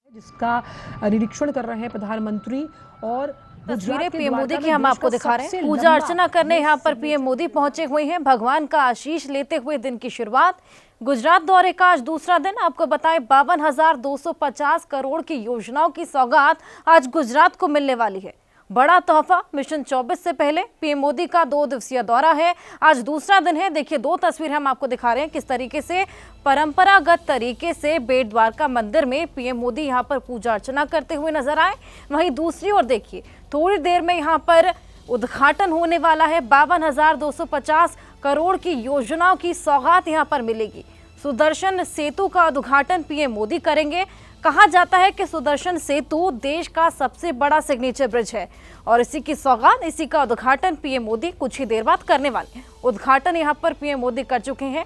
जिसका निरीक्षण कर रहे हैं प्रधानमंत्री। और तस्वीरें पीएम मोदी की हम आपको दिखा रहे हैं। पूजा अर्चना करने यहाँ पर पीएम मोदी पहुंचे हुए हैं, भगवान का आशीष लेते हुए दिन की शुरुआत। गुजरात दौरे का आज दूसरा दिन। आपको बताएं 52,250 करोड़ की योजनाओं की सौगात आज गुजरात को मिलने वाली है। बड़ा तोहफा। मिशन 24 से पहले पीएम मोदी का 2 दिवसीय दौरा है, आज दूसरा दिन है। देखिए 2 तस्वीरें हम आपको दिखा रहे हैं किस तरीके से परंपरागत तरीके से बेट द्वारका मंदिर में पीएम मोदी यहां पर पूजा अर्चना करते हुए नजर आए। वहीं दूसरी ओर देखिए थोड़ी देर में यहां पर उद्घाटन होने वाला है। 52,250 करोड़ की योजनाओं की सौगात यहां पर मिलेगी। सुदर्शन सेतु का उद्घाटन पीएम मोदी करेंगे। कहा जाता है कि सुदर्शन सेतु देश का सबसे बड़ा सिग्नेचर ब्रिज है और इसी की सौगात, इसी का उद्घाटन पीएम मोदी कुछ ही देर बाद करने वाले हैं। उद्घाटन यहां पर पीएम मोदी कर चुके हैं।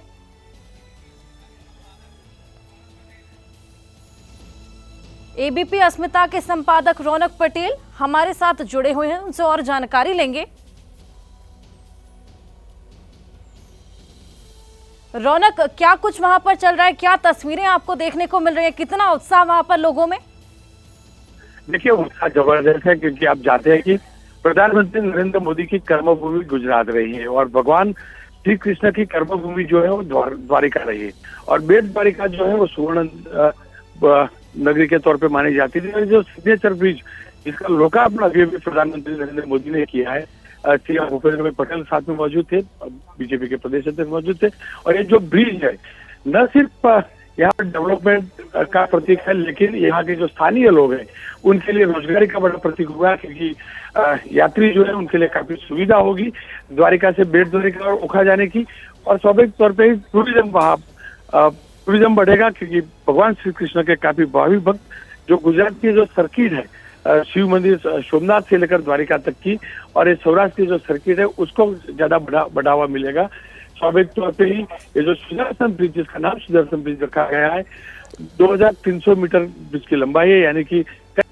एबीपी अस्मिता के संपादक रौनक पटेल हमारे साथ जुड़े हुए हैं, उनसे और जानकारी लेंगे। रौनक, क्या कुछ वहां पर चल रहा है, क्या तस्वीरें आपको देखने को मिल रही है, कितना उत्साह वहां पर लोगों में? देखिए उत्साह जबरदस्त है क्योंकि आप जानते हैं कि प्रधानमंत्री नरेंद्र मोदी की कर्मभूमि गुजरात रही है और भगवान श्री कृष्ण की कर्मभूमि जो है वो द्वारिका रही है और बेट द्वारिका जो है वो सुवर्ण नगरी के तौर पे मानी जाती थी। और जो सिग्नेचर ब्रिज जिसका लोकार्पण अभी प्रधानमंत्री नरेंद्र मोदी ने किया है, सीएम भूपेंद्र भाई पटेल साथ में मौजूद थे, बीजेपी के प्रदेश अध्यक्ष मौजूद थे। और ये जो ब्रिज है न सिर्फ यहाँ पर डेवलपमेंट का प्रतीक है लेकिन यहाँ के जो स्थानीय लोग हैं उनके लिए रोजगारी का बड़ा प्रतीक होगा क्योंकि यात्री जो है उनके लिए काफी सुविधा होगी द्वारिका से बेट द्वारिका और ओखा जाने की। और स्वाभाविक तौर पर टूरिज्म वहाँ टूरिज्म बढ़ेगा क्योंकि भगवान श्री कृष्ण के काफी भाविक भक्त जो गुजरात की जो सर्किट है शिव मंदिर सोमनाथ से लेकर द्वारिका तक की और ये सौराष्ट्र की जो सर्किट है उसको ज्यादा बढ़ावा मिलेगा। स्वाभाविक तौर पे ही ये जो सुदर्शन ब्रिज जिसका नाम सुदर्शन ब्रिज रखा गया है 2300 मीटर ब्रिज की लंबाई है, यानी कि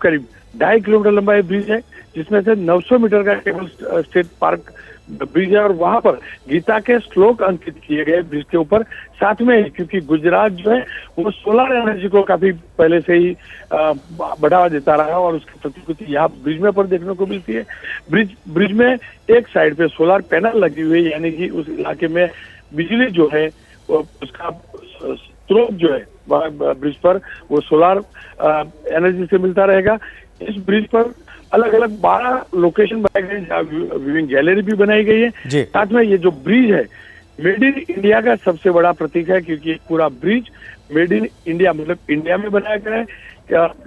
करीब 2.5 किलोमीटर लंबाई ब्रिज है जिसमें से 900 मीटर का केबल स्टेट पार्क ब्रिज है और वहां पर गीता के श्लोक अंकित किए गए ब्रिज के ऊपर। साथ में क्योंकि गुजरात जो है वो सोलर एनर्जी को काफी पहले से ही बढ़ावा देता रहा है और उसकी प्रतिकृति यहाँ ब्रिज में पर देखने को मिलती है। ब्रिज में एक साइड पे सोलर पैनल लगी हुई है, यानी कि उस इलाके में बिजली जो है उसका स्रोत जो है ब्रिज पर वो सोलर एनर्जी से मिलता रहेगा। इस ब्रिज पर अलग अलग 12 लोकेशन बनाए गए जहाँ व्यूइंग गैलरी भी बनाई गई है। साथ में ये जो ब्रिज है मेड इन इंडिया का सबसे बड़ा प्रतीक है क्योंकि पूरा ब्रिज मेड इन इंडिया मतलब इंडिया में बनाया गया है।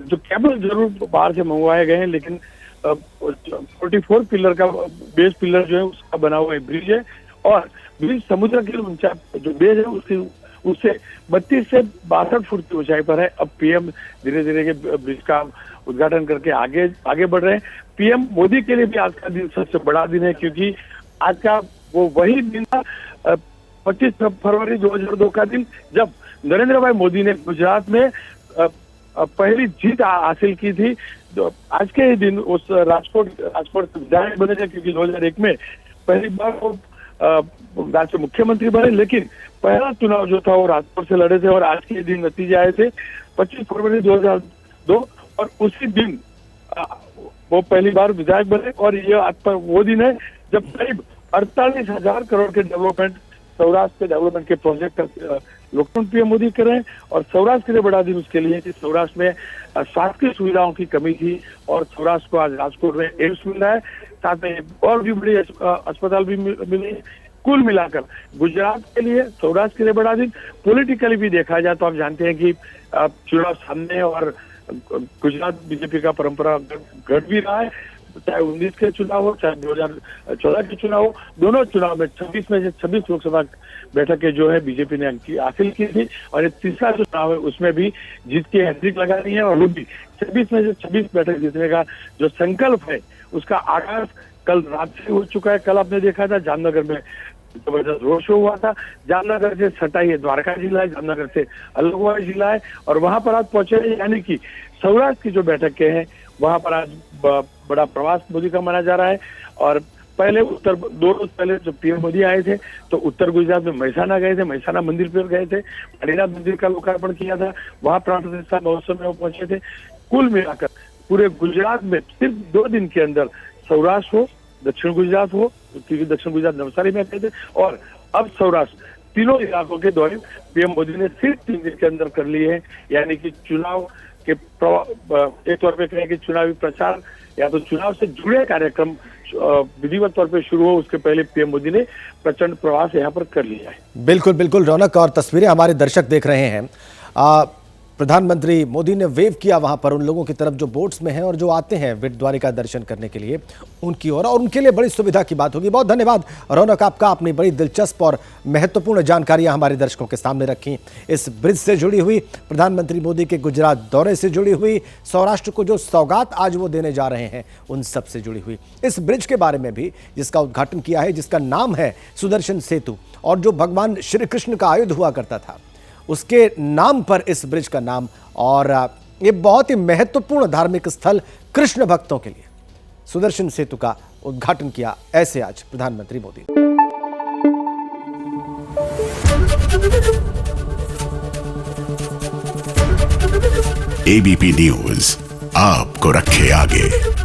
जो केबल जरूर बाहर से मंगवाए गए हैं लेकिन 44 पिलर का बेस पिलर जो है उसका बना हुआ ब्रिज है और ब्रिज समुद्र की ऊंचाई जो बेस है उससे 32 से 62 फुट की ऊंचाई पर है। अब पीएम धीरे धीरे के ब्रिज का उद्घाटन करके आगे बढ़ रहे हैं। पीएम मोदी के लिए भी आज का दिन सबसे बड़ा दिन है क्योंकि आज का वो वही दिन था 25 फरवरी 2002 का दिन जब नरेंद्र भाई मोदी ने गुजरात में पहली जीत हासिल की थी। तो आज के ही दिन उस राजकोट विधायक बने थे क्योंकि 2001 में पहली बार वो राज्य के मुख्यमंत्री बने लेकिन पहला चुनाव जो था वो राजकोट से लड़े थे और आज के दिन नतीजे आए थे 25 फरवरी 2002 और उसी दिन वो पहली बार विधायक बने। और ये आज पर वो दिन है जब करीब 48,000 करोड़ के डेवलपमेंट सौराष्ट्र के डेवलपमेंट के प्रोजेक्ट लोकतंत्र पीएम मोदी कर रहे हैं। और सौराष्ट्र के लिए बड़ा दिन उसके लिए कि सौराष्ट्र में स्वास्थ्य की सुविधाओं की कमी थी और सौराष्ट्र को आज राजकोट में एम्स मिल रहा है, साथ में और भी बड़ी अस्पताल भी मिले। कुल मिलाकर गुजरात के लिए सौराष्ट्र के लिए बड़ा दिन। पॉलिटिकली भी देखा जाए तो आप जानते हैं कि चुनाव सामने और गुजरात बीजेपी का परंपरा गढ़ भी रहा है, चाहे 19 के चुनाव हो चाहे 2014 के चुनाव हो। दोनों चुनाव में 26 में से 26 लोकसभा बैठकें जो है बीजेपी ने हासिल की थी और ये तीसरा जो चुनाव है उसमें भी जीत की हैट्रिक लगानी है और वो भी 26 में से 26 बैठक जीतने का जो संकल्प है उसका आगाज कल रात से हो चुका है। कल आपने देखा था जामनगर में जबरदस्त रोड शो हुआ था। जामनगर से सटा ये द्वारका जिला है, जामनगर से अलगवा जिला है और वहां पर आज पहुंचे यानी कि सौराष्ट्र की जो बैठकें हैं वहां पर आज बड़ा प्रवास मोदी का माना जा रहा है। और पहले उत्तर 2 रोज पहले जब पीएम मोदी आए थे तो उत्तर गुजरात में महसाना गए थे, महसाना मंदिर पर गए थे, हरिनाथ मंदिर का लोकार्पण किया था, वहां प्राण प्रतिष्ठा महोत्सव में वो पहुंचे थे। कुल मिलाकर पूरे गुजरात में सिर्फ 2 दिन के अंदर सौराष्ट्र हो, दक्षिण गुजरात हो, क्योंकि दक्षिण गुजरात नवसारी में कहते, और अब सौराष्ट्र, तीनों इलाकों के दौरे पीएम मोदी ने सिर्फ 3 दिन के अंदर कर लिए हैं। यानी कि चुनाव के एक तौर पे कहें कि चुनावी प्रचार या तो चुनाव से जुड़े कार्यक्रम विधिवत तौर पे शुरू हो, उसके पहले पीएम मोदी ने प्रचंड प्रवास यहाँ पर कर लिया है। बिल्कुल बिल्कुल रौनक, और तस्वीरें हमारे दर्शक देख रहे हैं। प्रधानमंत्री मोदी ने वेव किया वहां पर उन लोगों की तरफ जो बोट्स में हैं और जो आते हैं बेट द्वारिका दर्शन करने के लिए उनकी ओर, और उनके लिए बड़ी सुविधा की बात होगी। बहुत धन्यवाद रौनक आपका, आपने बड़ी दिलचस्प और महत्वपूर्ण जानकारियां हमारे दर्शकों के सामने रखी। इस ब्रिज से जुड़ी हुई, प्रधानमंत्री मोदी के गुजरात दौरे से जुड़ी हुई, सौराष्ट्र को जो सौगात आज वो देने जा रहे हैं उन सब से जुड़ी हुई, इस ब्रिज के बारे में भी जिसका उद्घाटन किया है, जिसका नाम है सुदर्शन सेतु, और जो भगवान श्री कृष्ण का आयुध हुआ करता था उसके नाम पर इस ब्रिज का नाम, और ये बहुत ही महत्वपूर्ण धार्मिक स्थल कृष्ण भक्तों के लिए सुदर्शन सेतु का उद्घाटन किया ऐसे आज प्रधानमंत्री मोदी। एबीपी न्यूज आपको रखे आगे।